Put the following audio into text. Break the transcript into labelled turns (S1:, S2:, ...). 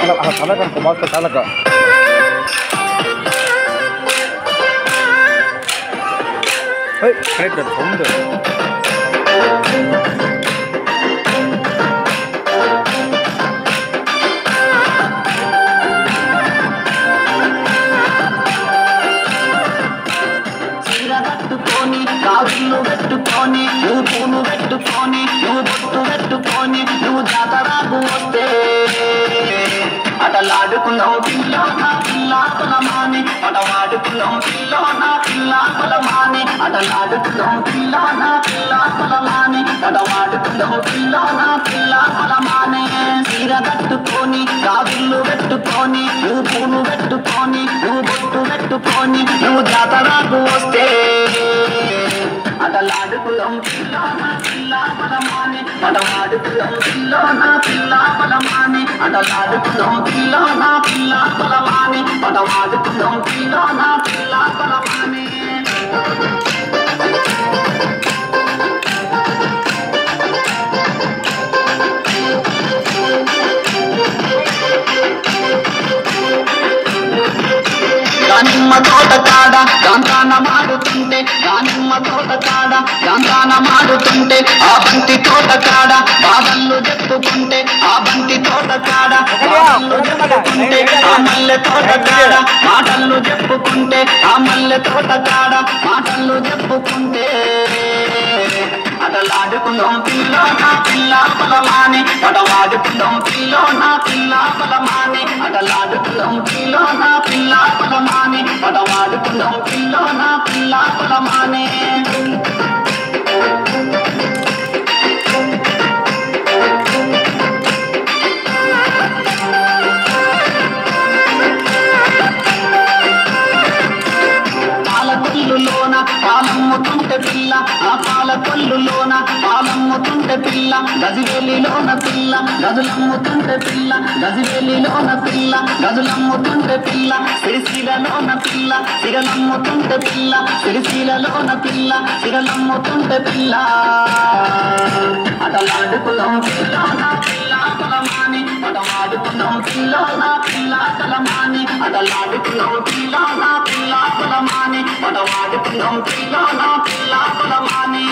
S1: talagang kumalta talaga. Hey, kaya ka sound.
S2: కావిళ్ళు పెట్టుకొని నువ్వు పూలు పెట్టుకొని నువ్వు బొట్టు పెట్టుకొని నువ్వు జాతరకు వస్తే అటలాడుకున్నాం పిల్ల నా పిల్ల కులమాని అటవాడుకున్నాం పిల్ల నా పిల్ల కులమాని అటలాడుకున్నాం పిల్ల నా పిల్ల కులమాని అటవాడుకున్నాం పిల్ల నా పిల్ల కులమాని చీర కట్టుకొని కావిళ్ళు పెట్టుకొని నువ్వు పూలు పెట్టుకొని నువ్వు బొట్టు పెట్టుకొని నువ్వు జాతరకు వస్తే అటలాడుకున్నాం పిల్ల నా పిల్ల కులమాని అటవాడుకున్నాం పిల్ల నా పిల్ల కులమాని అటలాడుకున్నాం పిల్ల నా పిల్ల కులమాని అటవాడుకున్నాం పిల్ల నా పిల్ల కులమాని దానిమ్మ తోట కాడ గాంతాన మాడుతుంటే దానిమ్మ తోట కాడ గాంతాన మాడుతుంటే ఆ బంతి తోట కాడ బాధలు చెప్పుకుంటే ఆ బంతి తోట కాడ బాధలు చెప్పుకుంటే ఆ మల్లె తోట కాడ మాటలు చెప్పుకుంటే ఆ మల్లె తోట కాడ మాటలు చెప్పుకుంటే అటలాడుకుందాం పిల్ల నా పిల్ల కులమాని అటవాడుకుందాం పిల్ల నా పిల్ల కులమాని అటలాడుకుందాం పిల్ల నా పిల్ల కులమాని అటవాడుకుందాం పిల్ల నా పిల్ల కులమాని పాలకొల్లులోన పాలమ్ముతుంటే పిల్ల ఆ పాలకొల్లులోన పాలమ్ముతుంటే పిల్ల గజివేలిలోన పిల్ల గజులమ్ముతుంటే పిల్ల గజివేలిలోన పిల్ల గజులమ్ముతుంటే పిల్ల సిరిసిలలోన పిల్ల సిరలమ్ముతుంటే పిల్ల సిరిసిలలోన పిల్ల సిరలమ్ముతుంటే పిల్ల అటలాడుకున్నాం పిల్ల నా పిల్ల కులమాని అటవాడుకున్నాం పిల్ల నా పిల్ల కులమాని అటలాడుకున్నాం పిల్ల నా పిల్ల కులమాని అటవాడుకున్నాం పిల్ల నా పిల్ల కులమాని